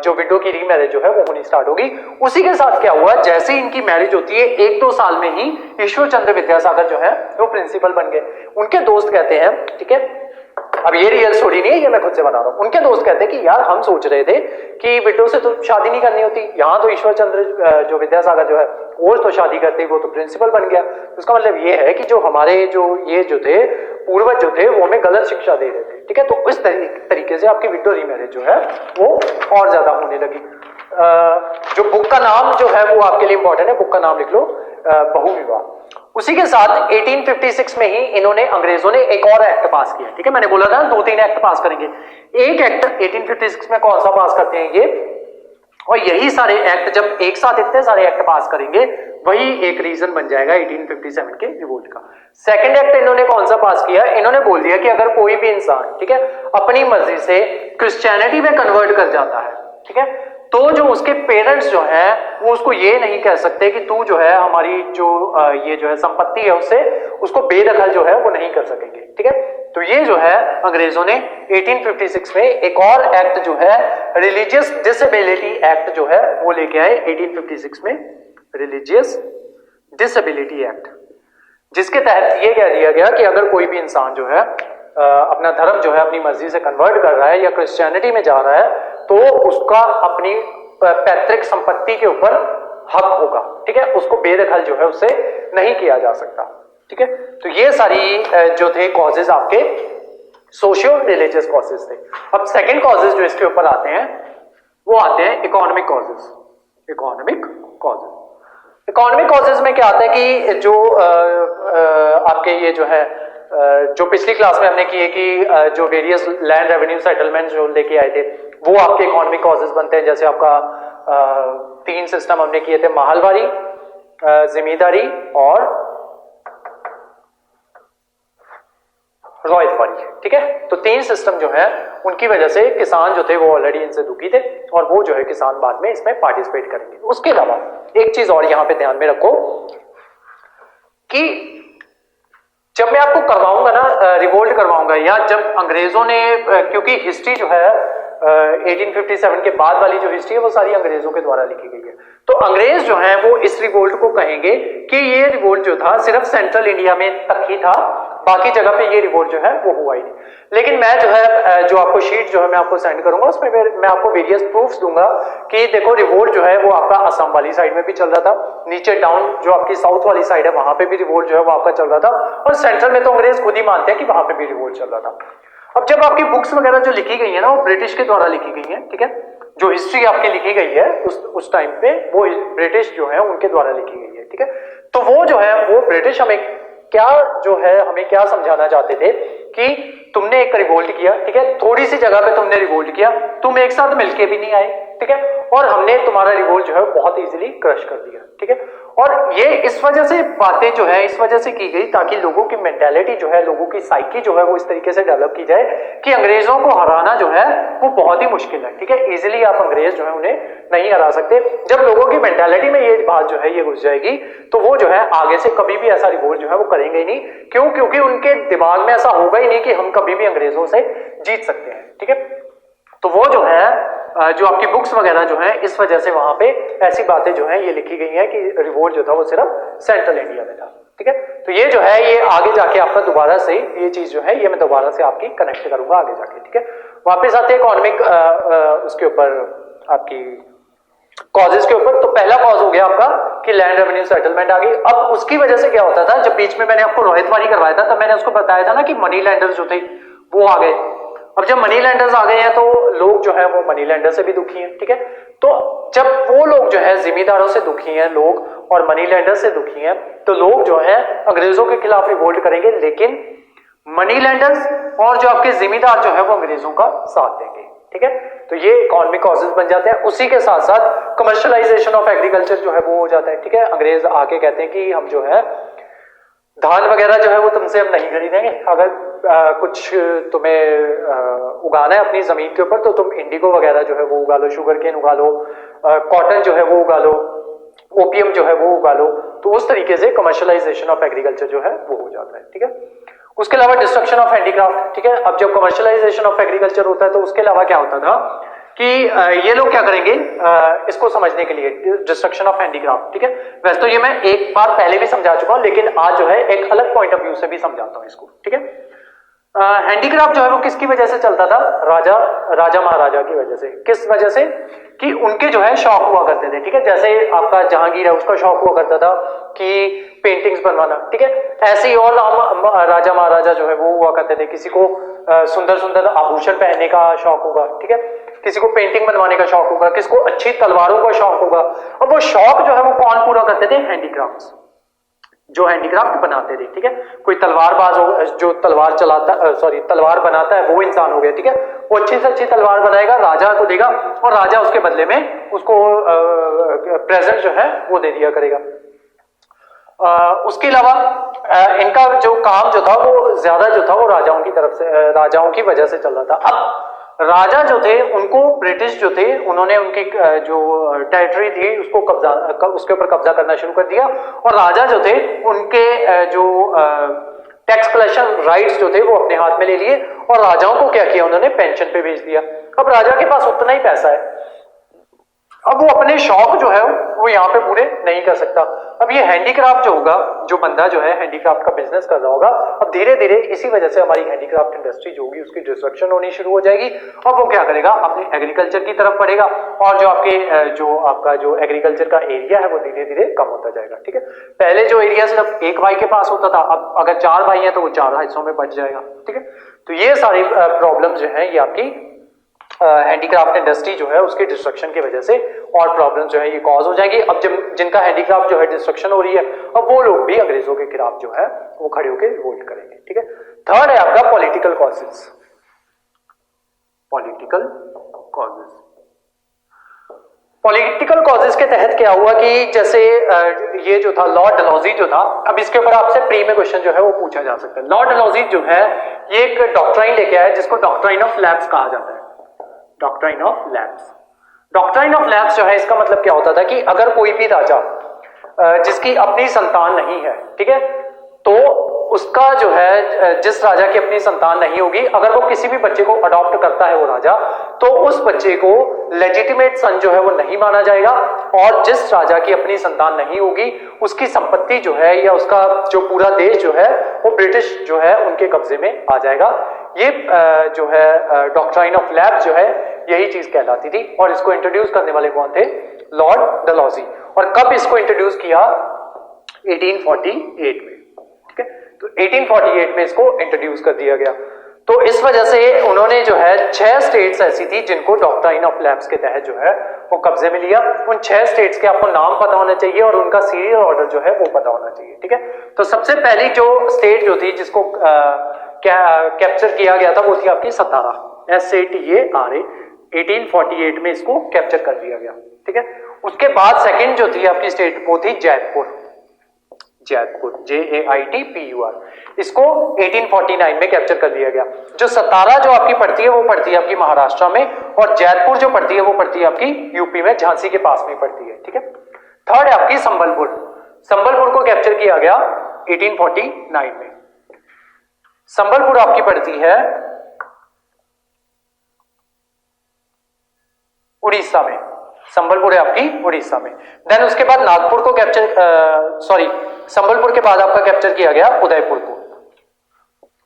जो विडो की रीमैरिज जो है वो होनी स्टार्ट होगी। उसी के साथ क्या हुआ, जैसे ही इनकी मैरिज होती है 1-2 साल में ही ईश्वर चंद्र विद्यासागर जो है वो प्रिंसिपल बन गए। उनके दोस्त कहते हैं, ठीक है, अब ये रियल स्टोरी नहीं है, ये मैं खुद से बता रहा हूं, उनके दोस्त कहते हैं कि यार हम सोच रहे थे कि विडो से तो शादी नहीं करनी होती, यहाँ तो ईश्वर चंद्र जो विद्यासागर जो है वो तो शादी करते, वो तो प्रिंसिपल बन गया। इसका मतलब ये है कि जो हमारे जो ये जो थे पूर्वज जो थे वो हमें गलत शिक्षा दे रहे थे, ठीक है। तो इस तरीके से आपकी विडो रीमैरिज जो है वो और ज्यादा होने लगी। जो बुक का नाम जो है वो आपके लिए इंपॉर्टेंट है, बुक का नाम लिख लो, बहुविवाह। उसी के साथ 1856 में ही इन्होंने अंग्रेजों ने एक और एक्ट पास किया, ठीक है। मैंने बोला था 2-3 एक्ट पास करेंगे, एक एक्ट 1856 में कौन सा पास करते हैं ये, और यही सारे एक्ट जब एक साथ इतने सारे एक्ट पास करेंगे वही एक रीजन बन जाएगा 1857 के रिवोल्ट का। सेकंड एक्ट इन्होंने कौन सा पास किया, इन्होंने बोल दिया कि अगर कोई भी इंसान, ठीक है, अपनी मर्जी से क्रिश्चियनिटी में कन्वर्ट कर जाता है, ठीक है, तो जो उसके पेरेंट्स जो हैं वो उसको ये नहीं कह सकते कि तू जो है हमारी जो ये जो है संपत्ति है उससे उसको बेदखल जो है वो नहीं कर सकेंगे, ठीक है। तो ये जो है अंग्रेजों ने 1856 में एक और एक्ट जो है रिलीजियस डिसेबिलिटी एक्ट जो है वो लेके आए 1856 में, रिलीजियस डिसेबिलिटी एक्ट, जिसके तहत ये कह दिया गया कि अगर कोई भी इंसान जो है अपना धर्म जो है अपनी मर्जी से कन्वर्ट कर रहा है या क्रिश्चियनिटी में जा रहा है तो उसका अपनी पैतृक संपत्ति के ऊपर हक होगा, ठीक है, उसको बेदखल जो है उससे नहीं किया जा सकता, ठीक है। तो ये सारी जो थे कॉजेज आपके सोशियो रिलीजियस कॉजेज थे। अब सेकंड कॉजेज जो इसके ऊपर आते हैं वो आते हैं economic causes. Economic causes, economic causes में क्या आता है कि जो आपके ये जो है जो पिछली क्लास में हमने किए कि जो वेरियस लैंड रेवेन्यू सेटलमेंट जो लेके आए थे वो आपके इकोनॉमिक कॉजेज बनते हैं। जैसे आपका 3 सिस्टम हमने किए थे, महलवारी, जिम्मेदारी और रॉयतवारी, ठीक है। तो 3 सिस्टम जो है उनकी वजह से किसान जो थे वो ऑलरेडी इनसे दुखी थे और वो जो है किसान बाद में इसमें पार्टिसिपेट करेंगे। उसके अलावा एक चीज और यहां पे ध्यान में रखो कि जब मैं आपको करवाऊंगा ना रिवोल्ट करवाऊंगा या जब अंग्रेजों ने, क्योंकि हिस्ट्री जो है 1857 के बाद वाली जो हिस्ट्री है वो सारी अंग्रेजों के द्वारा लिखी गई है, तो अंग्रेज जो है वो इस रिवोल्ट को कहेंगे कि ये रिवोल्ट जो था सिर्फ सेंट्रल इंडिया में तक ही था, बाकी जगह पे ये रिवोल्ट जो है वो हुआ ही नहीं। लेकिन मैं जो है जो आपको शीट जो है मैं आपको सेंड करूंगा उसमें मैं आपको वेरियस प्रूफ्स दूंगा कि देखो रिवोल्ट जो है वो आपका असम वाली साइड में भी चल रहा था, नीचे डाउन जो आपकी साउथ वाली साइड है वहां पे भी रिवोल्ट जो है वो आपका चल रहा था, और सेंट्रल में तो अंग्रेज खुद ही मानते हैं कि वहां पे भी रिवोल्ट चल रहा था। अब जब आपकी बुक्स वगैरह जो लिखी गई है ना वो ब्रिटिश के द्वारा लिखी गई है, ठीक है, जो हिस्ट्री आपकी लिखी गई है उस टाइम पे वो ब्रिटिश जो है उनके द्वारा लिखी गई है, ठीक है। तो वो जो है वो ब्रिटिश हमें क्या जो है हमें क्या समझाना चाहते थे कि तुमने एक रिवोल्ट किया, ठीक है, थोड़ी सी जगह पे तुमने रिवोल्ट किया, तुम एक साथ मिलके भी नहीं आए, ठीक है, और हमने तुम्हारा रिवोल्ट जो है बहुत इजीली क्रश कर दिया, ठीक है। और ये इस वजह से बातें जो है इस वजह से की गई ताकि लोगों की मेंटालिटी जो है, लोगों की साइकी जो है वो इस तरीके से डेवलप की जाए कि अंग्रेजों को हराना जो है वो बहुत ही मुश्किल है, ठीक है, इजीली आप अंग्रेज जो है उन्हें नहीं हरा सकते। जब लोगों की मेंटालिटी में ये बात जो है ये घुस जाएगी तो वो जो है आगे से कभी भी ऐसा रिवोल्ट जो है वो करेंगे ही नहीं। क्यों? क्योंकि उनके दिमाग में ऐसा होगा ही नहीं कि हम कभी भी अंग्रेजों से जीत सकते हैं, ठीक है। तो वो जो है जो आपकी बुक्स वगैरह जो है इस वजह से वहां पे ऐसी बातें जो है ये लिखी गई हैं कि रिवोल्ट जो था वो सिर्फ सेंट्रल इंडिया में था, ठीक है। तो ये जो है ये आगे जाके आपका दोबारा से ये चीज जो है ये मैं दोबारा से आपकी कनेक्ट करूंगा आगे जाके, ठीक है। वापस आते हैं इकोनॉमिक उसके ऊपर आपकी कॉजेज के ऊपर। तो पहला कॉज हो गया आपका कि लैंड रेवेन्यू सेटलमेंट आ गई। अब उसकी वजह से क्या होता था, जब बीच में मैंने आपको रोहितवारी करवाया था तब मैंने उसको बताया था ना कि मनी लैंडर्स जो थे वो आ गए। अब जब मनी लैंडर्स आ गए हैं तो लोग जो है वो मनी लैंडर से भी दुखी हैं, ठीक है। तो जब वो लोग जो है जिम्मेदारों से दुखी हैं लोग और मनी लैंडर से दुखी हैं तो लोग जो है अंग्रेजों के खिलाफ रिवोल्ट करेंगे, लेकिन मनी लैंडर्स और जो आपके जिम्मेदार जो है वो अंग्रेजों का साथ देंगे, ठीक है। तो ये इकोनॉमिक कॉजेज बन जाते हैं। उसी के साथ साथ कमर्शियलाइजेशन ऑफ एग्रीकल्चर जो है वो हो जाता है, ठीक है। अंग्रेज आके कहते हैं कि हम जो है धान वगैरह जो है वो तुमसे हम नहीं खरीदेंगे, अगर कुछ तुम्हें उगाना है अपनी जमीन के ऊपर तो तुम इंडिगो वगैरह जो है वो उगा लो, शुगर केन उगा लो, कॉटन जो है वो उगा लो, ओपियम जो है वो उगा लो। तो उस तरीके से कमर्शियलाइजेशन ऑफ एग्रीकल्चर जो है वो हो जाता है, ठीक है। उसके अलावा डिस्ट्रक्शन ऑफ हैंडीक्राफ्ट, ठीक है। अब जब कमर्शियलाइजेशन ऑफ एग्रीकल्चर होता है तो उसके अलावा क्या होता था कि ये लोग क्या करेंगे इसको समझने के लिए, डिस्ट्रक्शन ऑफ हैंडीक्राफ्ट, ठीक है। वैसे तो ये मैं एक बार पहले भी समझा चुका हूं, लेकिन आज जो है एक अलग पॉइंट ऑफ व्यू से भी समझाता हूं इसको, ठीक है। हैंडीक्राफ्ट जो है वो किसकी वजह से चलता था? राजा महाराजा की वजह से। किस वजह से? कि उनके जो है शौक हुआ करते थे, ठीक है। जैसे आपका जहांगीर है, उसका शौक हुआ करता था कि पेंटिंग्स बनवाना, ठीक है। ऐसे ही और राजा महाराजा जो है वो हुआ करते थे, किसी को सुंदर सुंदर आभूषण पहनने का शौक होगा, ठीक है। किसी को पेंटिंग बनवाने का शौक होगा, किसी को अच्छी तलवारों का शौक होगा। और वो शौक जो है वो कौन पूरा करते थे? हैंडीक्राफ्ट्स, जो हैंडीक्राफ्ट बनाते थे, ठीक है। कोई तलवारबाज हो, जो तलवार चलाता तलवार बनाता है वो इंसान हो गया, ठीक है। वो अच्छी से अच्छी तलवार बनाएगा, राजा को देगा और राजा उसके बदले में उसको प्रेजेंट जो है वो दे दिया करेगा। उसके अलावा इनका जो काम जो था वो ज्यादा जो था वो राजाओं की तरफ से, राजाओं की वजह से चल रहा था। अब राजा जो थे उनको ब्रिटिश जो थे उन्होंने उनकी जो टेरिटरी थी उसको उसके ऊपर कब्जा करना शुरू कर दिया, और राजा जो थे उनके जो टैक्स कलेक्शन राइट्स जो थे वो अपने हाथ में ले लिए, और राजाओं को क्या किया? उन्होंने पेंशन पे भेज दिया। अब राजा के पास उतना ही पैसा है, अब वो अपने शौक जो है वो यहाँ पे पूरे नहीं कर सकता। अब ये हैंडीक्राफ्ट जो होगा, जो बंदा जो है हैंडीक्राफ्ट का बिजनेस कर रहा होगा, अब धीरे धीरे इसी वजह से हमारी हैंडीक्राफ्ट इंडस्ट्री जो होगी उसकी डिस्ट्रक्शन होनी शुरू हो जाएगी, और वो क्या करेगा? अपने एग्रीकल्चर की तरफ बढ़ेगा, और जो आपका जो एग्रीकल्चर का एरिया है वो धीरे धीरे कम होता जाएगा, ठीक है। पहले जो एरिया सिर्फ एक भाई के पास होता था, अब अगर 4 भाई हैं तो वो 4 हिस्सों में बंट जाएगा, ठीक है। तो ये सारी प्रॉब्लम जो है ये आपकी हैंडीक्राफ्ट इंडस्ट्री जो है उसके डिस्ट्रक्शन की वजह से और प्रॉब्लम जो है ये कॉज हो जाएगी। अब जिनका हैंडीक्राफ्ट जो है डिस्ट्रक्शन हो रही है, अब वो लोग भी अंग्रेजों के खिलाफ जो है वो खड़े होकर रिवोल्ट करेंगे, ठीक है। थर्ड है आपका political causes. Political causes, political causes के तहत क्या हुआ कि जैसे ये जो था लॉर्ड डलहौजी जो था, अब इसके ऊपर आपसे प्री में क्वेश्चन जो है वो पूछा जा सकता है। लॉर्ड डलहौजी जो है ये एक डॉक्ट्राइन लेके आया जिसको डॉक्ट्राइन ऑफ लैप्स कहा जाता है। Doctrine of lapse, doctrine of lapse जो है इसका मतलब क्या होता था कि अगर कोई भी राजा जिसकी अपनी संतान नहीं है, ठीक है, तो उसका जो है जिस राजा की अपनी संतान नहीं होगी, अगर वो किसी भी बच्चे को अडॉप्ट करता है वो राजा, तो उस बच्चे को लेजिटिमेट सन जो है वो नहीं माना जाएगा, और जिस राजा की अपनी संतान नहीं होगी उसकी संपत्ति जो है या उसका जो पूरा देश जो है वो ब्रिटिश जो है उनके कब्जे में आ जाएगा। ये जो है डॉक्ट्राइन ऑफ लैप्स जो है यही चीज कहलाती थी, और इसको इंट्रोड्यूस करने वाले कौन थे? लॉर्ड डलहौजी। और कब इसको इंट्रोड्यूस किया? 1848 में, ठीक है। तो 1848 में इसको इंट्रोड्यूस कर दिया गया। तो इस वजह से उन्होंने जो है 6 स्टेट्स ऐसी थी जिनको डॉक्ट्राइन ऑफ लैप्स के तहत जो है वो कब्जे में लिया। उन 6 स्टेट्स के आपको नाम पता होना चाहिए और उनका सीरियल ऑर्डर जो है वो पता होना चाहिए, ठीक है। तो सबसे पहली जो स्टेट जो थी जिसको कैप्चर किया गया था वो थी आपकी सतारा, SATARA। 1848 में इसको कैप्चर कर लिया गया, ठीक है। उसके बाद सेकंड जो थी आपकी स्टेट वो थी जयपुर, JAITPUR। इसको 1849 में कैप्चर कर लिया गया। जो सतारा जो आपकी पड़ती है वो पड़ती है आपकी महाराष्ट्र में, और जयपुर जो पड़ती है वो पड़ती है आपकी यूपी में, झांसी के पास में पड़ती है, ठीक है। थर्ड है आपकी संबलपुर। संबलपुर को कैप्चर किया गया 1849 में। संबलपुर आपकी पड़ती है उड़ीसा में, संबलपुर है आपकी उड़ीसा में। देन उसके बाद नागपुर को संबलपुर के बाद आपका कैप्चर किया गया उदयपुर को।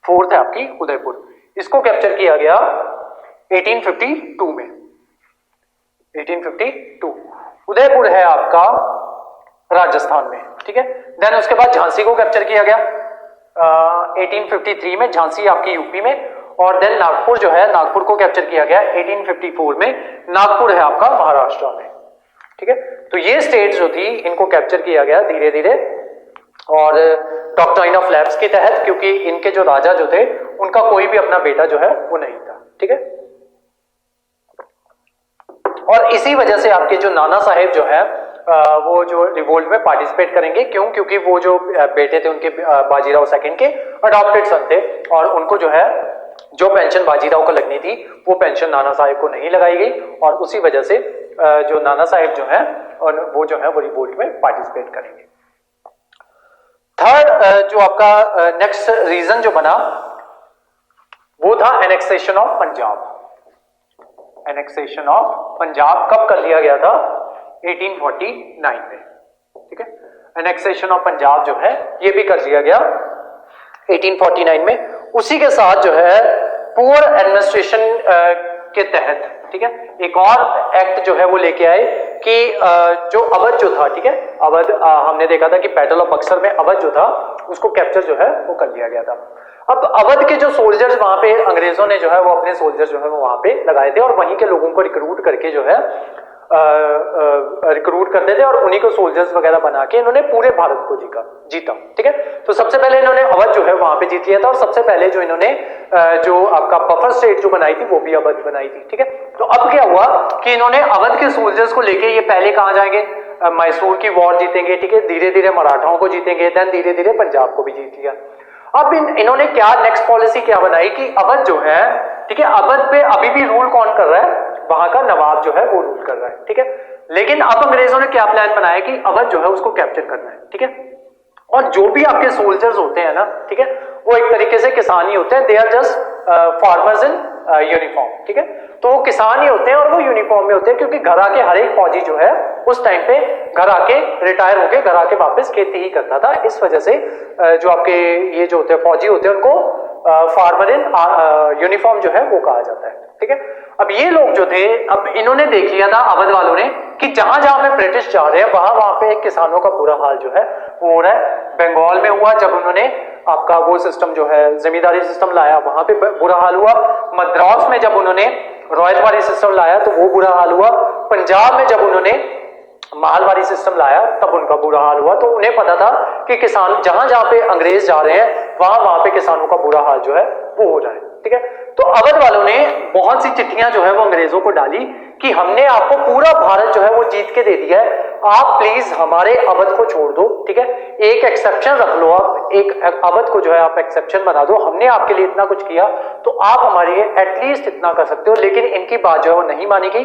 फोर्थ है आपकी उदयपुर, इसको कैप्चर किया गया 1852 में, 1852। उदयपुर है आपका राजस्थान में, ठीक है। देन उसके बाद झांसी को कैप्चर किया गया 1853 में, झांसी आपकी यूपी में। और देन नागपुर जो है, नागपुर को कैप्चर किया गया 1854 में, नागपुर है आपका महाराष्ट्र में, ठीक है। तो ये स्टेट जो थी इनको कैप्चर किया गया धीरे धीरे, और डॉक्ट्राइन ऑफ लैप्स के तहत, क्योंकि इनके जो राजा जो थे उनका कोई भी अपना बेटा जो है वो नहीं था, ठीक है। और इसी वजह से आपके जो नाना साहेब जो है वो जो रिवोल्ट में पार्टिसिपेट करेंगे, क्यों? क्योंकि वो जो बेटे थे उनके बाजीराव सेकंड के अडॉप्टेड सन थे, और उनको जो है जो पेंशन बाजीराव को लगनी थी वो पेंशन नाना साहेब को नहीं लगाई गई, और उसी वजह से जो नाना साहेब जो है वो जो है वो रिवोल्ट में पार्टिसिपेट करेंगे। थर्ड जो आपका नेक्स्ट रीजन जो बना वो था annexation of Punjab. Annexation of Punjab कब कर लिया गया था? 1849 में, ठीक है। एनेक्सेशन ऑफ पंजाब जो है ये भी कर लिया गया 1849 में। उसी के साथ जो है पुअर एडमिनिस्ट्रेशन के तहत, ठीक है, एक और एक्ट जो है वो लेके आए कि जो अवध जो था, ठीक है, अवध हमने देखा था कि बैटल ऑफ बक्सर में अवध जो था उसको कैप्चर जो है वो कर लिया गया था। अब अवध के जो सोल्जर्स वहां पे अंग्रेजों ने जो है वो अपने सोल्जर्स जो है वो वहां पे लगाए थे और वहीं के लोगों को रिक्रूट करके जो है रिक्रूट करते थे और उन्हीं को सोल्जर्स वगैरह बना के इन्होंने पूरे भारत को जीता, ठीक है। तो सबसे पहले इन्होंने अवध जो है वहां पे जीत लिया था और सबसे पहले जो इन्होंने जो आपका बफर स्टेट जो बनाई थी वो भी अवध बनाई थी, ठीक है। तो अब क्या हुआ कि इन्होंने अवध के सोल्जर्स को लेके ये पहले कहां जाएंगे? मैसूर की वॉर जीतेंगे, ठीक है, धीरे धीरे मराठाओं को जीतेंगे, देन धीरे धीरे पंजाब को भी जीत लिया। अब इन्होंने क्या नेक्स्ट पॉलिसी क्या बनाई कि अवध जो है, ठीक है, अवध पे अभी भी रूल कौन कर रहा है? वहां का नवाब जो है वो रूल कर रहा है, ठीक है। लेकिन अब अंग्रेजों ने क्या प्लान बनाया कि अवध जो है उसको कैप्चर करना है, ठीक है। और जो भी आपके सोल्जर्स होते हैं ना, ठीक है, वो एक तरीके से किसान ही होते हैं, they are just farmers in uniform, ठीक है। तो वो किसान ही होते हैं और वो यूनिफॉर्म में होते हैं क्योंकि घर आके हर एक फौजी जो है उस टाइम पे घर आके रिटायर होके घर आके वापस खेती ही करता था। इस वजह से जो आपके ये जो होते हैं फौजी होते हैं उनको फार्मर इन यूनिफॉर्म जो है वो कहा जाता है, ठीक है। अब ये लोग जो थे, अब इन्होंने देख लिया था अवध वालों ने कि जहां जहां पे ब्रिटिश जा रहे हैं वहां पे किसानों का बुरा हाल जो है वो हो रहा है। बंगाल में हुआ जब उन्होंने आपका वो सिस्टम जो है जमींदारी सिस्टम लाया, वहां पे बुरा हाल हुआ। मद्रास में जब उन्होंने रॉयतवाड़ी सिस्टम लाया तो वो बुरा हाल हुआ। पंजाब में जब उन्होंने मालवाड़ी सिस्टम लाया तब उनका बुरा हाल हुआ। तो उन्हें पता था कि किसान जहां जहां पे अंग्रेज जा रहे हैं वहां पे किसानों का बुरा हाल जो है वो हो रहा है, ठीक है। तो अवध वालों ने बहुत सी चिट्ठियां जो है वो अंग्रेजों को डाली कि हमने आपको पूरा भारत जो है वो जीत के दे दिया है, आप प्लीज हमारे अवध को छोड़ दो, ठीक है। एक एक्सेप्शन रख लो, आप एक अवध को जो है आप एक्सेप्शन बना दो, हमने आपके लिए इतना कुछ किया तो आप हमारे लिए एटलीस्ट इतना कर सकते हो। लेकिन इनकी बात जो है वो नहीं मानी गई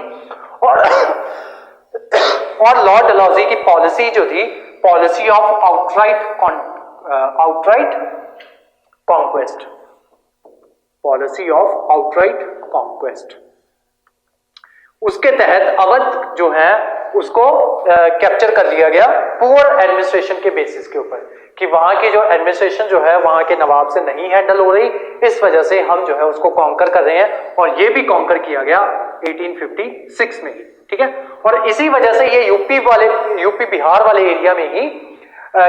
और लॉर्ड डलहौजी की पॉलिसी जो थी, policy of outright conquest, policy of outright conquest, उसके तहत अवध जो है उसको कैप्चर कर लिया गया पुअर एडमिनिस्ट्रेशन के बेसिस के ऊपर कि वहां की जो एडमिनिस्ट्रेशन जो है वहां के नवाब से नहीं हैंडल हो रही, इस वजह से हम जो है उसको कॉन्कर कर रहे हैं। और ये भी कॉन्कर किया गया 1856 में ही, ठीक है। और इसी वजह से ये यूपी बिहार वाले एरिया में ही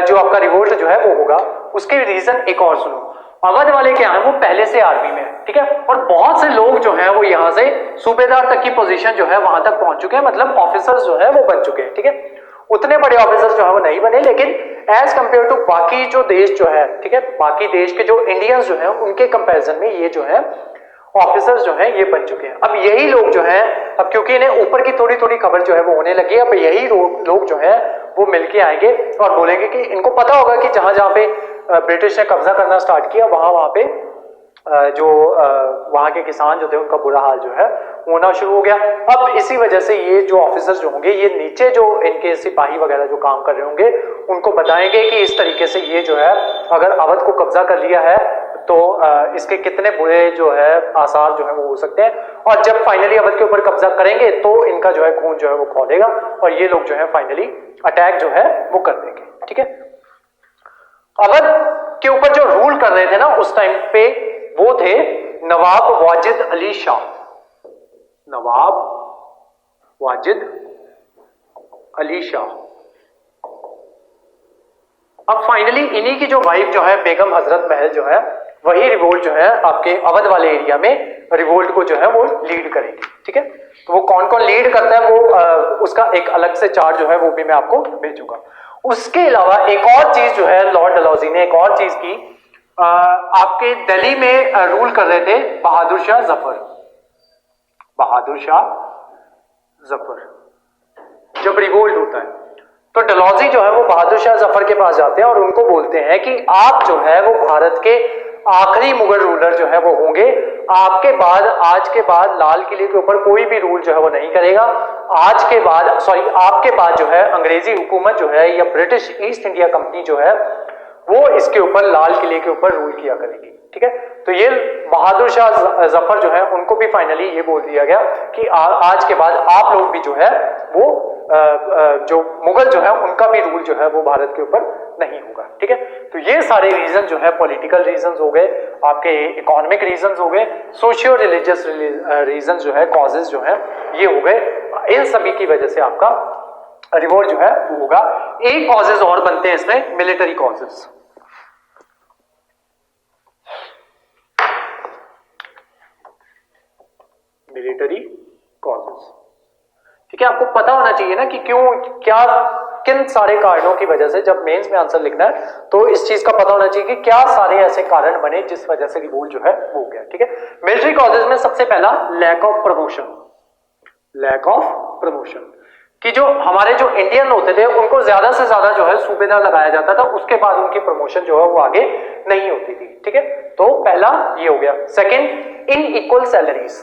जो आपका रिवोल्ट जो है वो होगा। उसके रीजन एक और सुनो, अवध वाले क्या है वो पहले से आर्मी में है, ठीक है। और बहुत से लोग जो हैं वो यहाँ से सूबेदार तक की पोजीशन जो है वहां तक पहुंच चुके हैं, मतलब ऑफिसर्स जो है वो बन चुके हैं, ठीक है। उतने बड़े ऑफिसर्स जो है वो नहीं बने, लेकिन एज कंपेयर टू बाकी जो देश जो है, ठीक है, बाकी देश के जो इंडियंस जो है उनके कंपैरिजन में ये जो है ऑफिसर्स जो हैं ये बन चुके हैं। अब यही लोग जो हैं, अब क्योंकि इन्हें ऊपर की थोड़ी थोड़ी खबर जो है वो होने लगी, अब यही लोग जो है वो मिलके आएंगे और बोलेंगे कि इनको पता होगा कि जहां जहां पे ब्रिटिश ने कब्जा करना स्टार्ट किया वहां पे जो वहां के किसान जो थे उनका बुरा हाल जो है होना शुरू हो गया। अब इसी वजह से ये जो ऑफिसर्स जो होंगे ये नीचे जो इनके सिपाही वगैरह जो काम कर रहे होंगे उनको बताएंगे कि इस तरीके से ये जो है अगर अवध को कब्जा कर लिया है तो इसके कितने बुरे जो है आसार जो है वो हो सकते हैं। और जब फाइनली अवध के ऊपर कब्जा करेंगे तो इनका जो है खून जो है वो खौलेगा और ये लोग जो है फाइनली अटैक जो है वो कर देंगे, ठीक है। अवध के ऊपर जो रूल कर रहे थे ना उस टाइम पे वो थे नवाब वाजिद अली शाह, नवाब वाजिद अली शाह। अब फाइनली इन्हीं की जो वाइफ जो है बेगम हजरत महल जो है वही रिवोल्ट जो है आपके अवध वाले एरिया में रिवोल्ट को जो है वो लीड करेंगे, ठीक है। तो वो कौन कौन लीड करता है वो उसका एक अलग से चार्ट जो है वो भी मैं आपको भेजूंगा। उसके अलावा एक और चीज जो है लॉर्ड डलहौजी ने एक और चीज की, आपके दिल्ली में रूल कर रहे थे बहादुर शाह जफर, बहादुर शाह जफर। जब रिवोल्ट होता है तो डलहौजी जो है वो बहादुर शाह जफर के पास जाते हैं और उनको बोलते हैं कि आप जो है वो भारत के आखिरी मुगल रूलर जो है वो होंगे, आपके बाद आज के बाद लाल किले के ऊपर कोई भी रूल जो है वो नहीं करेगा, आज के बाद आपके बाद जो है अंग्रेजी हुकूमत जो है या ब्रिटिश ईस्ट इंडिया कंपनी जो है वो इसके ऊपर लाल किले के ऊपर रूल किया करेगी, ठीक ठीक है। तो ये बहादुर शाह जफर जो है उनको भी फाइनली ये बोल दिया गया कि आज के बाद आप लोग भी जो है वो जो मुगल जो है उनका भी रूल जो है वो भारत के ऊपर नहीं होगा, ठीक है। तो ये सारे रीजन जो है पॉलिटिकल रीजंस हो गए, आपके इकोनॉमिक रीजंस हो गए, सोशियो रिलीजियस रीजंस जो है, कॉजेज जो है ये हो गए। इन सभी की वजह से आपका रिवोल्ट जो है वो होगा। एक कॉजेज और बनते हैं इसमें, मिलिट्री कॉजेज। मिलिट्री कॉजेज, ठीक है। आपको पता होना चाहिए ना कि क्यों, क्या, किन सारे कारणों की वजह से, जब मेंस में आंसर लिखना है तो इस चीज का पता होना चाहिए कि क्या सारे ऐसे कारण बने जिस वजह से रिवोल्ट जो है वो हो गया, ठीक है। मिलिट्री कॉजेज में सबसे पहला lack of promotion. Lack of promotion कि जो हमारे जो इंडियन होते थे उनको ज्यादा से ज्यादा जो है सूबेदार लगाया जाता था, उसके बाद उनकी प्रमोशन जो है वो आगे नहीं होती थी, ठीक है। तो पहला ये हो गया। सेकेंड, इनइक्वल सैलरीज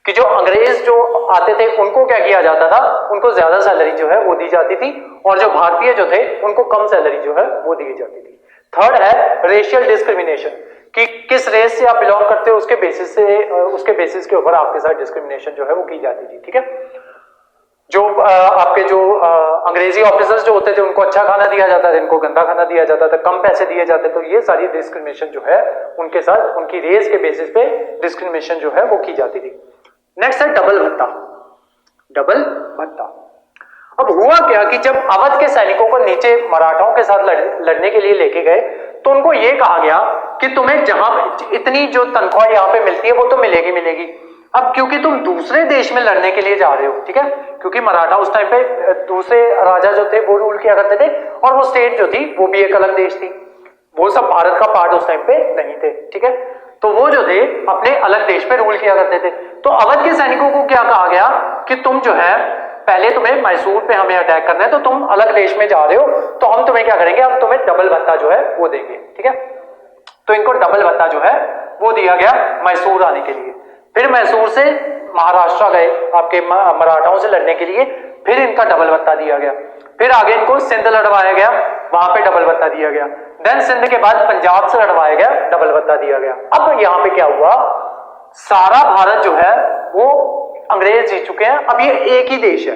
कि जो अंग्रेज जो आते थे उनको क्या किया जाता था, उनको ज्यादा सैलरी जो है वो दी जाती थी, और जो भारतीय जो थे उनको कम सैलरी जो है वो दी जाती थी। थर्ड है रेशियल डिस्क्रिमिनेशन कि किस रेस से आप बिलोंग करते हो उसके बेसिस के ऊपर आपके साथ डिस्क्रिमिनेशन जो है वो की जाती थी, ठीक है। जो आपके जो अंग्रेजी ऑफिसर्स जो होते थे उनको अच्छा खाना दिया जाता था, इनको गंदा खाना दिया जाता था, कम पैसे दिए जाते, तो ये सारी डिस्क्रिमिनेशन जो है उनके साथ उनकी रेस के बेसिस पे डिस्क्रिमिनेशन जो है वो की जाती थी। नेक्स्ट है डबल भत्ता। डबल भत्ता, अब हुआ क्या कि जब अवध के सैनिकों को नीचे मराठाओं के साथ लड़ने के लिए लेके गए तो उनको ये कहा गया कि तुम्हें जहां इतनी जो तनख्वाह यहां पे मिलती है वो तो मिलेगी मिलेगी। अब क्योंकि तुम दूसरे देश में लड़ने के लिए जा रहे हो, ठीक है, क्योंकि मराठा उस टाइम पे दूसरे राजा जो थे वो रूल किया करते थे, और वो स्टेट जो थी वो भी एक अलग देश थी, वो सब भारत का पार्ट उस टाइम पे नहीं थे, ठीक है। तो वो जो थे अपने अलग देश पे रूल किया करते थे। तो अवध के सैनिकों को क्या कहा गया कि तुम जो है पहले तुम्हें मैसूर पे हमें अटैक करना है, तो तुम अलग देश में जा रहे हो, तो हम तुम्हें क्या करेंगे, हम तुम्हें डबल भत्ता जो है वो देंगे, ठीक है। तो इनको डबल भत्ता जो है वो दिया गया मैसूर आने के लिए। फिर मैसूर से महाराष्ट्र गए आपके मराठाओं से लड़ने के लिए, फिर इनका डबल भत्ता दिया गया। फिर आगे इनको सिंध लड़वाया गया, वहां पे डबल भत्ता दिया गया। देन सिंध के बाद पंजाब से लड़वाया गया, डबल भत्ता दिया गया। अब यहां पे क्या हुआ, सारा भारत जो है वो अंग्रेज जीत चुके हैं, अब ये एक ही देश है,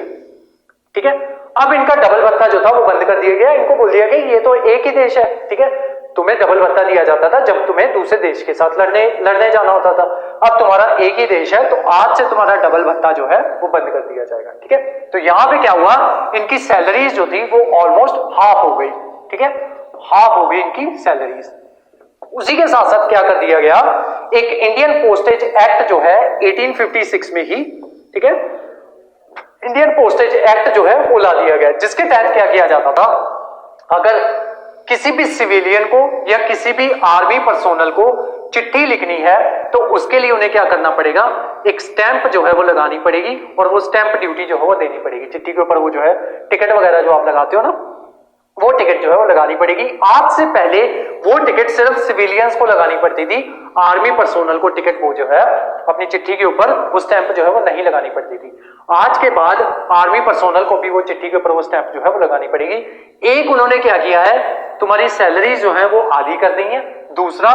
ठीक है। अब इनका डबल भत्ता जो था वो बंद कर दिया गया, इनको बोल दिया गया ये तो एक ही देश है, ठीक है। तुम्हें डबल भत्ता दिया जाता था जब तुम्हें दूसरे देश के साथ लड़ने जाना होता था, अब तुम्हारा एक ही देश है, तो आज से तुम्हारा डबल भत्ता जो है वो बंद कर दिया जाएगा, ठीक है। तो यहां पे क्या हुआ, इनकी सैलरीज जो थी वो ऑलमोस्ट हाफ हो गई, ठीक है, हाफ हो गई इनकी सैलरीज। उसी के साथ साथ क्या कर दिया गया, एक इंडियन पोस्टेज एक्ट जो है 1856 में ही, ठीक है, इंडियन पोस्टेज एक्ट जो है वो ला दिया गया, जिसके तहत क्या किया जाता था, अगर किसी भी सिविलियन को या किसी भी आर्मी पर्सोनल को चिट्ठी लिखनी है तो उसके लिए उन्हें क्या करना पड़ेगा, एक स्टैंप जो है वो लगानी पड़ेगी, और वो स्टैंप ड्यूटी जो है वो देनी पड़ेगी। चिट्ठी के ऊपर वो जो है टिकट वगैरह जो आप लगाते हो ना, वो टिकट जो है वो लगानी पड़ेगी। आज से पहले वो टिकट सिर्फ सिविलियंस को लगानी पड़ती थी, आर्मी पर्सोनल को टिकट वो जो है अपनी चिट्ठी के ऊपर वो स्टैंप जो है वो नहीं लगानी पड़ती थी। आज के बाद आर्मी पर्सोनल को भी वो चिट्ठी के ऊपर वो स्टैंप जो है वो लगानी पड़ेगी। एक उन्होंने क्या किया है, तुम्हारी सैलरी जो है वो आधी कर दी है, दूसरा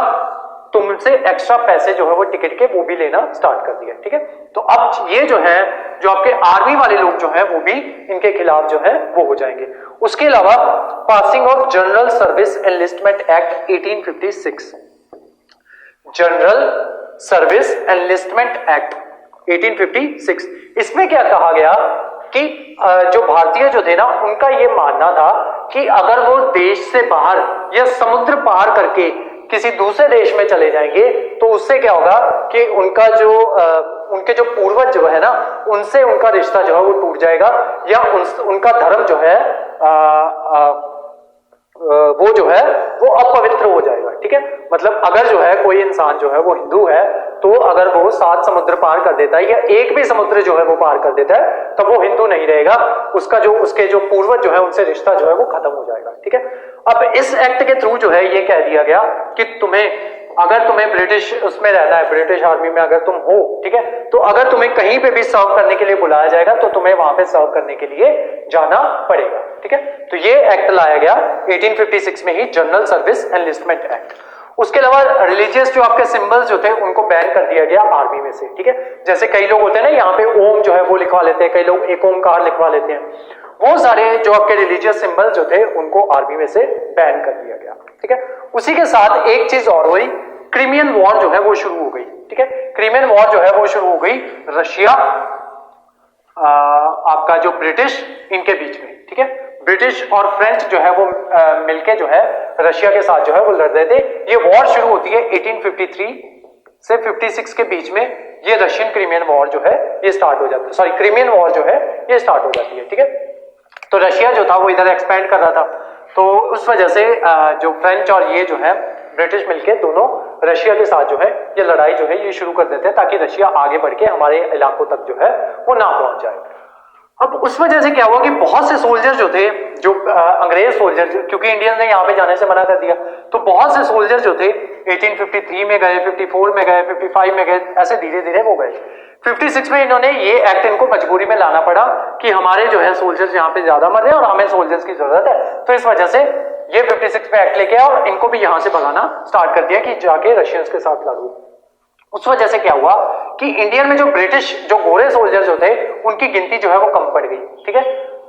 तुमसे एक्स्ट्रा पैसे जो है वो टिकट के वो भी लेना स्टार्ट कर दिया, ठीक है। तो अब ये जो है जो आपके आर्मी वाले लोग जो है वो भी इनके खिलाफ जो है वो हो जाएंगे। उसके अलावा passing of general service enlistment act 1856, general service enlistment act 1856, इसमें क्या कहा गया कि जो भारतीय जो थे ना उनका ये मानना था कि अगर वो देश से बाहर या समुद्र पार करके किसी दूसरे देश में चले जाएंगे तो उससे क्या होगा कि उनका जो उनके जो पूर्वज जो है ना उनसे उनका रिश्ता जो है वो टूट जाएगा, या उनका धर्म जो है वो जो है वो अपवित्र हो जाएगा, ठीक है। मतलब अगर जो है कोई इंसान जो है वो हिंदू है तो अगर वो 7 समुद्र पार कर देता है या एक भी समुद्र जो है वो पार कर देता है तो वो हिंदू नहीं रहेगा, उसका जो उसके जो पूर्वज जो है उनसे रिश्ता जो है वो खत्म हो जाएगा, ठीक है। अब इस एक्ट के थ्रू जो है ये कह दिया गया कि अगर तुम्हें ब्रिटिश उसमें रहना है, ब्रिटिश आर्मी में अगर तुम हो, ठीक है, तो अगर तुम्हें कहीं पे भी सर्व करने के लिए बुलाया जाएगा तो तुम्हें वहां पे सर्व करने के लिए जाना पड़ेगा, ठीक है। तो ये एक्ट लाया गया 1856 में ही, जनरल सर्विस एनलिस्टमेंट एक्ट। उसके अलावा रिलीजियस जो आपके सिंबल्स जो थे उनको बैन कर दिया गया आर्मी में से, ठीक है। जैसे कई लोग होते हैं ना यहाँ पे ओम जो है वो लिखवा लेते हैं, कई लोग एक ओमकार लिखवा लेते हैं, वो सारे जो आपके रिलीजियस सिंबल्स जो थे उनको आर्मी में से बैन कर दिया गया, ठीक है। उसी के साथ एक चीज और हुई, क्रीमियन वॉर जो है वो शुरू हो गई, ठीक है। क्रीमियन वॉर जो है वो शुरू हो गई रशिया आपका जो ब्रिटिश इनके बीच में, ठीक है। ब्रिटिश और फ्रेंच जो है वो मिलके जो है रशिया के साथ जो है वो लड़ रहे थे। ये वॉर शुरू होती है 1853 से 56 के बीच में, ये रशियन क्रीमियन वॉर जो है ये स्टार्ट हो जाती है, सॉरी क्रीमियन वॉर जो है ये स्टार्ट हो जाती है, ठीक है। तो रशिया जो था वो इधर एक्सपेंड कर रहा था, तो उस वजह से जो फ्रेंच और ये जो है ब्रिटिश मिलके दोनों रशिया के साथ जो है ये लड़ाई जो है ये शुरू कर देते हैं, ताकि रशिया आगे बढ़ के हमारे इलाकों तक जो है वो ना पहुंच जाए। अब उस वजह से क्या हुआ कि बहुत से सोल्जर जो थे, जो अंग्रेज सोल्जर, क्योंकि इंडियंस ने यहाँ पे जाने से मना कर दिया, तो बहुत से सोल्जर जो थे 1853 में गए, 54 में गए, 55 में गए, ऐसे धीरे धीरे वो गए। 56 में इन्होंने ये एक्ट इनको मजबूरी में लाना पड़ा कि हमारे जो है सोल्जर्स यहाँ पे ज्यादा मर रहे हैं और हमें सोल्जर्स की जरूरत है, तो इस वजह से ये 56 में एक्ट लेके आया और इनको भी यहाँ से भगाना स्टार्ट कर दिया कि जाके रशियंस के साथ लड़ो। उस वजह से क्या हुआ कि इंडियन में जो ब्रिटिश जो गोरे सोल्जर्स जो थे उनकी गिनती जो है वो कम पड़ गई, ठीक है।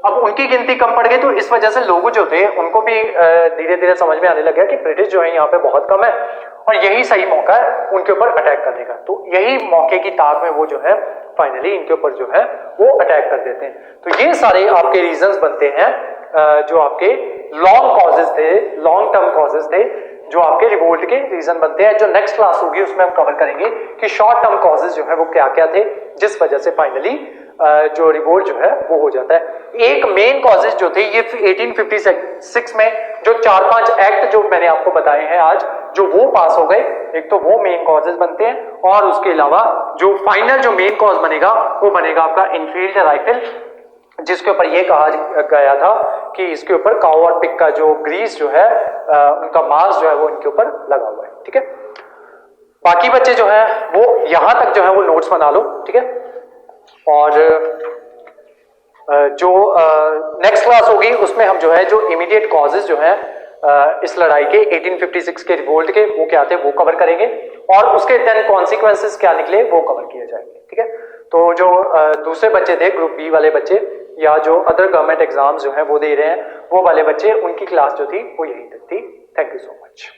अब उनकी गिनती कम पड़ गई तो इस वजह से लोग जो थे उनको भी धीरे धीरे समझ में आने लग गया कि ब्रिटिश जो है यहाँ पे बहुत कम है और यही सही मौका है उनके ऊपर अटैक करने का। तो यही मौके की ताक में वो जो है फाइनली इनके ऊपर जो है वो अटैक कर देते हैं। तो ये सारे आपके रीजंस बनते हैं जो आपके लॉन्ग कॉजेज थे, लॉन्ग टर्म कॉजेज थे, जो आपके रिवोल्ट के रीजन बनते हैं। जो नेक्स्ट क्लास होगी उसमें हम कवर करेंगे कि शॉर्ट टर्म कॉजेज जो है वो क्या क्या थे, जिस वजह से फाइनली जो रिवोल्ट जो है वो हो जाता है। एक मेन कॉजेज जो थे ये 1856 में जो 4-5 एक्ट जो मैंने आपको बताए हैं आज, जो वो पास हो गए, एक तो वो मेन कॉजेज बनते हैं और उसके अलावा जो फाइनल जो मेन कॉज बनेगा वो बनेगा आपका इनफील्ड राइफल, जिसके ऊपर ये कहा गया था कि इसके ऊपर काऊ और पिग का जो ग्रीस जो है उनका मांस जो है वो इनके ऊपर लगा हुआ है, ठीक है। बाकी बच्चे जो है वो यहां तक जो है वो नोट्स बना लो, ठीक है। और जो नेक्स्ट क्लास होगी उसमें हम जो है जो इमीडिएट कॉजेज जो है इस लड़ाई के 1856 के रिवोल्ट के वो क्या थे वो कवर करेंगे और उसके देन कॉन्सिक्वेंसेस क्या निकले वो कवर किए जाएंगे, ठीक है। तो जो दूसरे बच्चे थे ग्रुप बी वाले बच्चे या जो अदर गवर्नमेंट एग्जाम्स जो है वो दे रहे हैं वो वाले बच्चे, उनकी क्लास जो थी वो यही तक थी। Thank you so much.